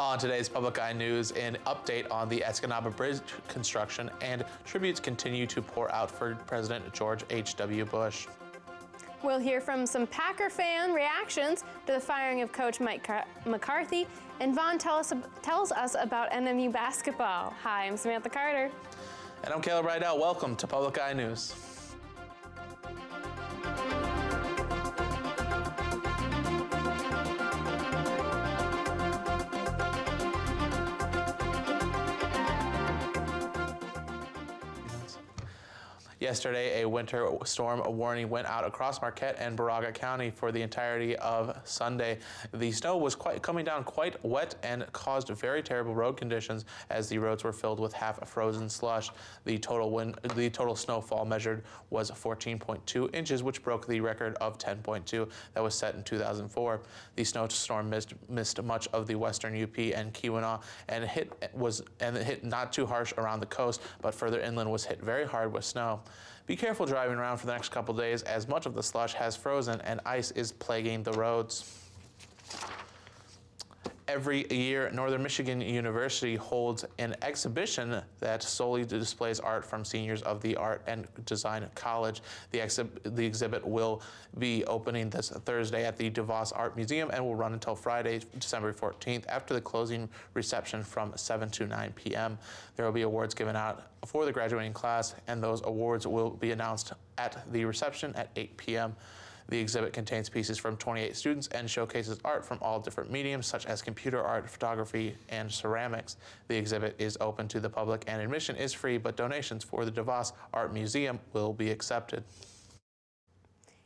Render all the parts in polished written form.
On today's Public Eye News, an update on the Escanaba Bridge construction, and tributes continue to pour out for President George H.W. Bush. We'll hear from some Packer fan reactions to the firing of Coach Mike McCarthy, and Vaughn tells us about NMU basketball. Hi, I'm Samantha Carter. And I'm Caleb Rydell. Welcome to Public Eye News. Yesterday, a winter storm warning went out across Marquette and Baraga County for the entirety of Sunday. The snow was coming down quite wet and caused very terrible road conditions as the roads were filled with half-frozen slush. The total snowfall measured was 14.2 inches, which broke the record of 10.2 that was set in 2004. The snowstorm missed much of the western UP and Keweenaw, and it hit not too harsh around the coast, but further inland was hit very hard with snow. Be careful driving around for the next couple days, as much of the slush has frozen and ice is plaguing the roads. Every year, Northern Michigan University holds an exhibition that solely displays art from seniors of the Art and Design College. The exhibit will be opening this Thursday at the DeVos Art Museum and will run until Friday, December 14th, after the closing reception from 7 to 9 p.m. There will be awards given out for the graduating class, and those awards will be announced at the reception at 8 p.m. The exhibit contains pieces from 28 students and showcases art from all different mediums, such as computer art, photography, and ceramics. The exhibit is open to the public and admission is free, but donations for the DeVos Art Museum will be accepted.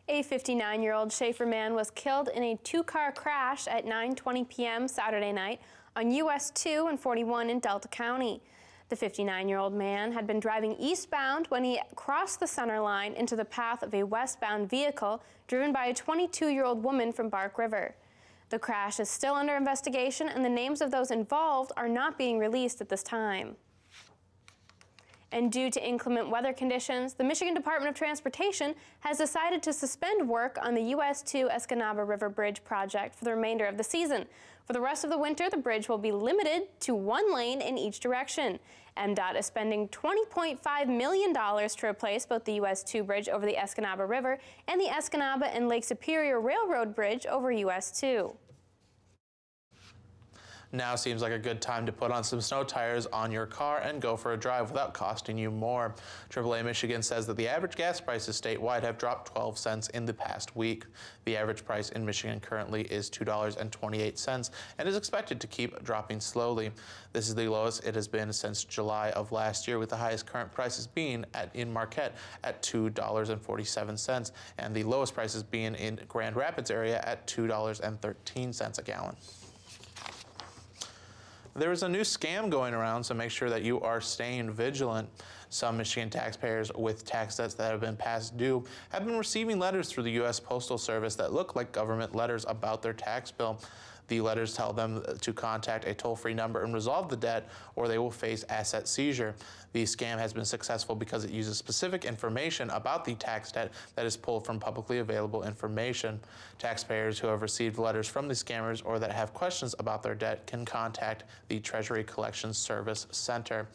A 59-year-old Schaefer man was killed in a two-car crash at 9:20 p.m. Saturday night on US 2 and 41 in Delta County. The 59-year-old man had been driving eastbound when he crossed the center line into the path of a westbound vehicle driven by a 22-year-old woman from Bark River. The crash is still under investigation, and the names of those involved are not being released at this time. And due to inclement weather conditions, the Michigan Department of Transportation has decided to suspend work on the US 2 Escanaba River Bridge project for the remainder of the season. For the rest of the winter, the bridge will be limited to one lane in each direction. MDOT is spending $20.5 million to replace both the US 2 bridge over the Escanaba River and the Escanaba and Lake Superior Railroad Bridge over US 2. Now seems like a good time to put on some snow tires on your car and go for a drive without costing you more. AAA Michigan says that the average gas prices statewide have dropped 12 cents in the past week. The average price in Michigan currently is $2.28 and is expected to keep dropping slowly. This is the lowest it has been since July of last year, with the highest current prices being in Marquette at $2.47 and the lowest prices being in Grand Rapids area at $2.13 a gallon. There is a new scam going around, so make sure that you are staying vigilant. Some Michigan taxpayers with tax debts that have been past due have been receiving letters through the U.S. Postal Service that look like government letters about their tax bill. The letters tell them to contact a toll-free number and resolve the debt, or they will face asset seizure. The scam has been successful because it uses specific information about the tax debt that is pulled from publicly available information. Taxpayers who have received letters from the scammers or that have questions about their debt can contact the Treasury Collections Service Center.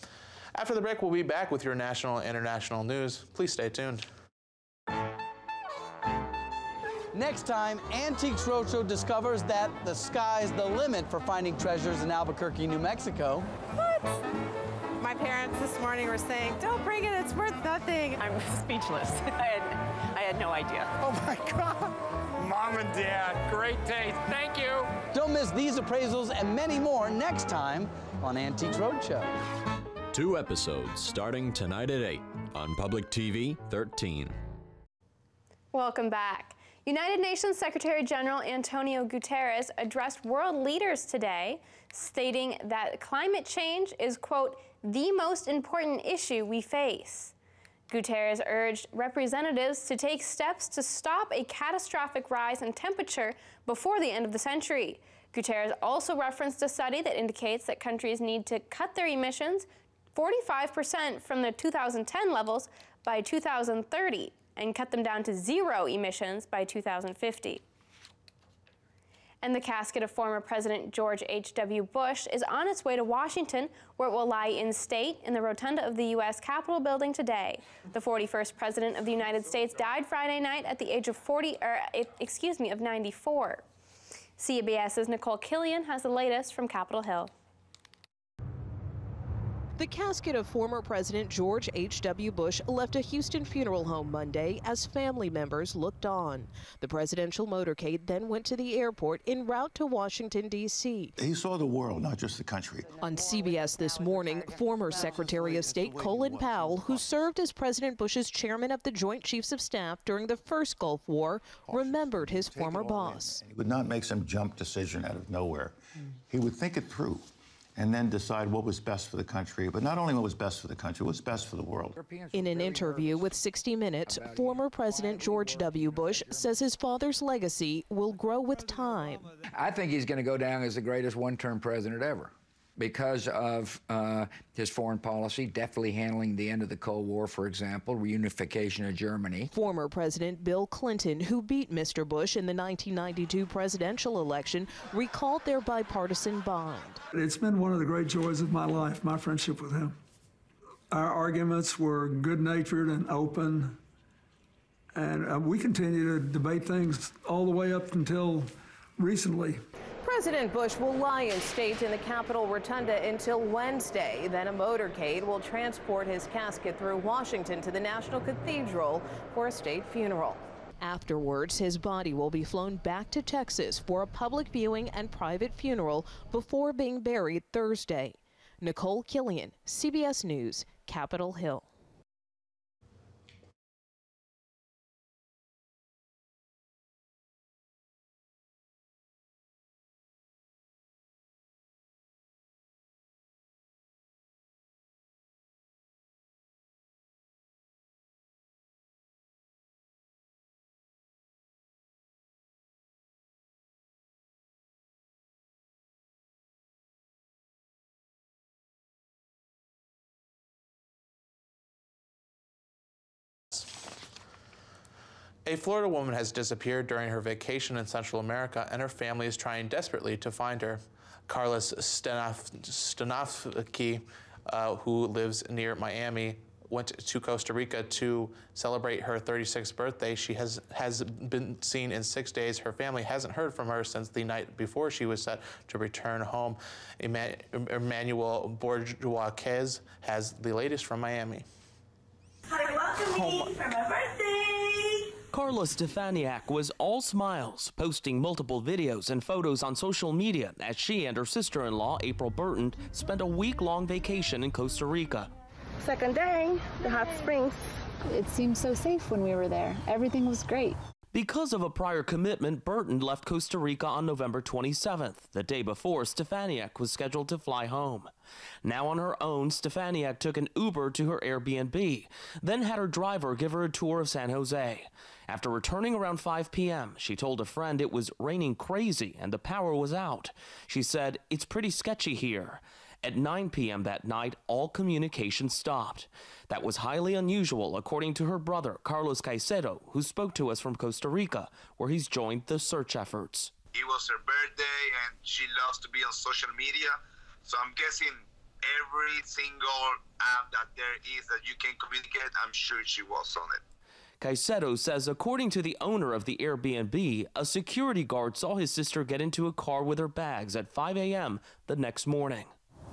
After the break, we'll be back with your national and international news. Please stay tuned. Next time, Antiques Roadshow discovers that the sky's the limit for finding treasures in Albuquerque, New Mexico. What? My parents this morning were saying, don't bring it, it's worth nothing. I'm speechless. I had no idea. Oh my God. Mom and Dad, great taste, thank you. Don't miss these appraisals and many more next time on Antiques Roadshow. 2 episodes starting tonight at 8 on Public TV 13. Welcome back. United Nations Secretary General Antonio Guterres addressed world leaders today, stating that climate change is, quote, the most important issue we face. Guterres urged representatives to take steps to stop a catastrophic rise in temperature before the end of the century. Guterres also referenced a study that indicates that countries need to cut their emissions 45% from the 2010 levels by 2030 and cut them down to 0 emissions by 2050. And the casket of former President George H.W. Bush is on its way to Washington, where it will lie in state in the rotunda of the U.S. Capitol building today. The 41st President of the United States died Friday night at the age of 94. CBS's Nicole Killian has the latest from Capitol Hill. The casket of former President George H.W. Bush left a Houston funeral home Monday as family members looked on. The presidential motorcade then went to the airport en route to Washington, D.C. He saw the world, not just the country. On CBS this morning, former Secretary of State Colin Powell, who served as President Bush's chairman of the Joint Chiefs of Staff during the first Gulf War, remembered his former boss. He would not make some jump decision out of nowhere. He would think it through and then decide what was best for the country, but not only what was best for the country, what was best for the world. In an interview with 60 Minutes, former President George W. Bush says his father's legacy will grow with time. I think he's going to go down as the greatest one-term president ever because of his foreign policy, deftly handling the end of the Cold War, for example, reunification of Germany. Former President Bill Clinton, who beat Mr. Bush in the 1992 presidential election, recalled their bipartisan bond. It's been one of the great joys of my life, my friendship with him. Our arguments were good-natured and open, and we continue to debate things all the way up until recently. President Bush will lie in state in the Capitol Rotunda until Wednesday. Then a motorcade will transport his casket through Washington to the National Cathedral for a state funeral. Afterwards, his body will be flown back to Texas for a public viewing and private funeral before being buried Thursday. Nicole Killian, CBS News, Capitol Hill. A Florida woman has disappeared during her vacation in Central America, and her family is trying desperately to find her. Carlos Stanofsky, who lives near Miami, went to Costa Rica to celebrate her 36th birthday. She has been seen in 6 days. Her family hasn't heard from her since the night before she was set to return home. Emmanuel Borjuaquez has the latest from Miami. Hi, welcome me for my birthday. Carla Stefaniak was all smiles, posting multiple videos and photos on social media as she and her sister-in-law, April Burton, spent a week-long vacation in Costa Rica. Second day, the hot springs. It seemed so safe when we were there. Everything was great. Because of a prior commitment, Burton left Costa Rica on November 27th, the day before Stefaniak was scheduled to fly home. Now on her own, Stefaniak took an Uber to her Airbnb, then had her driver give her a tour of San Jose. After returning around 5 p.m., she told a friend it was raining crazy and the power was out. She said, "It's pretty sketchy here." At 9 p.m. that night, all communication stopped. That was highly unusual, according to her brother, Carlos Caicedo, who spoke to us from Costa Rica, where he's joined the search efforts. It was her birthday, and she loves to be on social media, so I'm guessing every single app that there is that you can communicate, I'm sure she was on it. Caicedo says according to the owner of the Airbnb, a security guard saw his sister get into a car with her bags at 5 a.m. the next morning.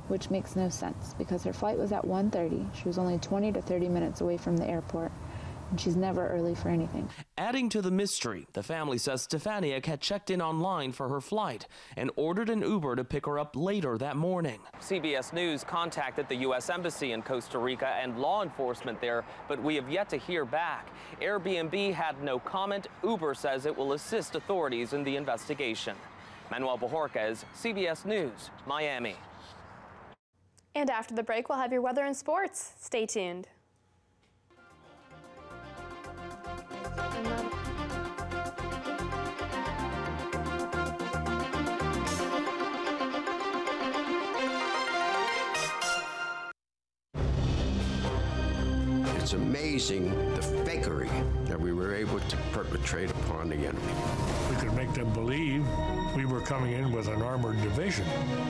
Which makes no sense because her flight was at 1:30. She was only 20 to 30 minutes away from the airport, and she's never early for anything. Adding to the mystery, the family says Stefaniak had checked in online for her flight and ordered an Uber to pick her up later that morning. CBS News contacted the U.S. Embassy in Costa Rica and law enforcement there, but we have yet to hear back. Airbnb had no comment. Uber says it will assist authorities in the investigation. Manuel Bojorquez, CBS News, Miami. And after the break, we'll have your weather and sports. Stay tuned. It's amazing the fakery that we were able to perpetrate upon the enemy. We could make them believe we were coming in with an armored division.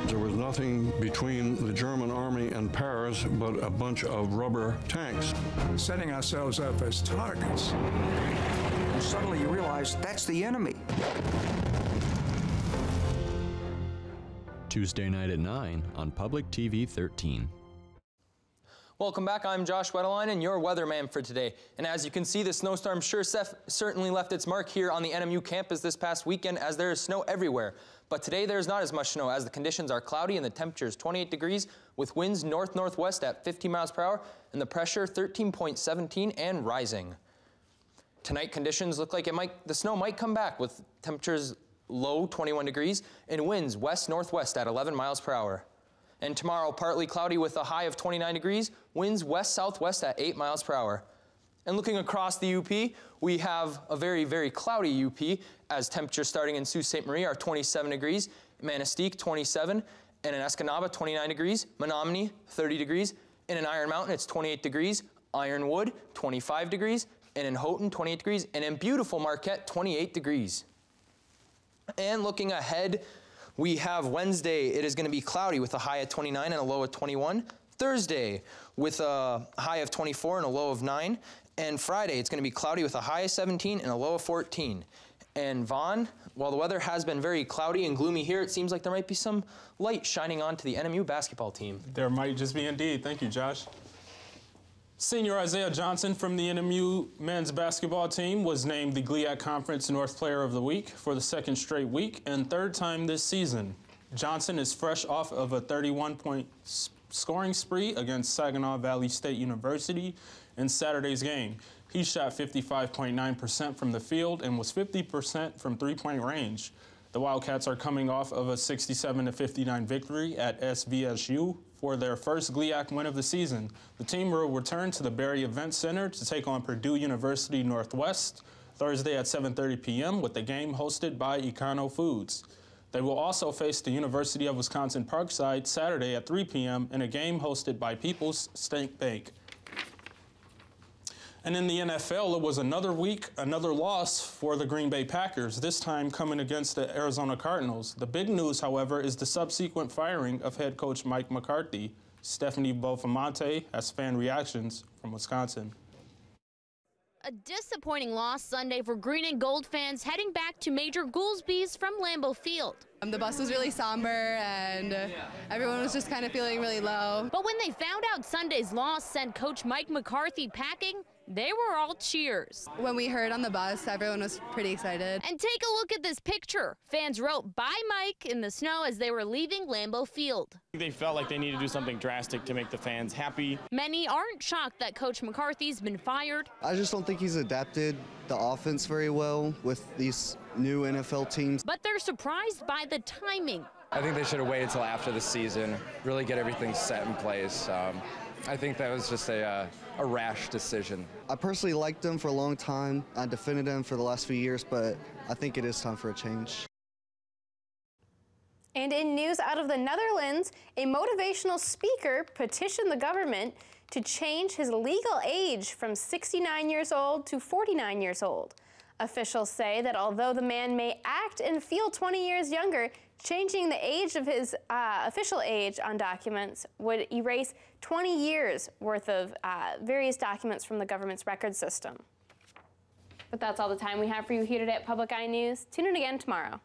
There was nothing between the German army and Paris but a bunch of rubber tanks. Setting ourselves up as targets. And suddenly you realize that's the enemy. Tuesday night at 9 on Public TV 13. Welcome back. I'm Josh Wetteline and your weatherman for today. And as you can see, the snowstorm certainly left its mark here on the NMU campus this past weekend, as there is snow everywhere. But today there's not as much snow, as the conditions are cloudy and the temperature is 28 degrees with winds north-northwest at 50 miles per hour and the pressure 13.17 and rising. Tonight conditions look like the snow might come back with temperatures low 21 degrees and winds west-northwest at 11 miles per hour. And tomorrow, partly cloudy with a high of 29 degrees, winds west-southwest at 8 miles per hour. And looking across the UP, we have a very, very cloudy UP, as temperatures starting in Sault Ste. Marie are 27 degrees, Manistee 27, and in Escanaba 29 degrees, Menominee 30 degrees, and in Iron Mountain it's 28 degrees, Ironwood 25 degrees, and in Houghton 28 degrees, and in beautiful Marquette 28 degrees. And looking ahead, we have Wednesday, it is going to be cloudy with a high of 29 and a low of 21. Thursday with a high of 24 and a low of 9. And Friday, it's going to be cloudy with a high of 17 and a low of 14. And Vaughn, while the weather has been very cloudy and gloomy here, it seems like there might be some light shining onto the NMU basketball team. There might just be indeed. Thank you, Josh. Senior Isaiah Johnson from the NMU men's basketball team was named the GLIAC Conference North Player of the Week for the second straight week and third time this season. Johnson is fresh off of a 31-point scoring spree against Saginaw Valley State University in Saturday's game. He shot 55.9% from the field and was 50% from three-point range. The Wildcats are coming off of a 67-59 victory at SVSU for their first GLIAC win of the season. The team will return to the Barry Event Center to take on Purdue University Northwest Thursday at 7:30 p.m. with the game hosted by Econo Foods. They will also face the University of Wisconsin Parkside Saturday at 3 p.m. in a game hosted by People's State Bank. And in the NFL, it was another loss for the Green Bay Packers, this time coming against the Arizona Cardinals. The big news, however, is the subsequent firing of head coach Mike McCarthy. Stephanie Bofamonte has fan reactions from Wisconsin. A disappointing loss Sunday for green and gold fans heading back to Major Goolsby's from Lambeau Field. The bus was really somber and everyone was just kind of feeling really low. But when they found out Sunday's loss sent Coach Mike McCarthy packing, they were all cheers. When we heard on the bus, everyone was pretty excited. And take a look at this picture. Fans wrote "Bye Mike" in the snow as they were leaving Lambeau Field. They felt like they needed to do something drastic to make the fans happy. Many aren't shocked that Coach McCarthy's been fired. I just don't think he's adapted the offense very well with these new NFL teams. But they're surprised by the timing. I think they should have waited till after the season, really get everything set in place. I think that was just a rash decision. I personally liked him for a long time. I defended him for the last few years, but I think it is time for a change. And in news out of the Netherlands, a motivational speaker petitioned the government to change his legal age from 69 years old to 49 years old. Officials say that although the man may act and feel 20 years younger, changing the age of his official age on documents would erase 20 years worth of various documents from the government's record system. But that's all the time we have for you here today at Public Eye News. Tune in again tomorrow.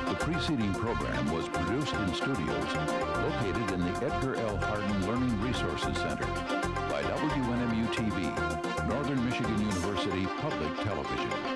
The preceding program was produced in studios located in the Edgar L. Hardin Learning Resources Center by WNMU-TV, Northern Michigan University Public Television.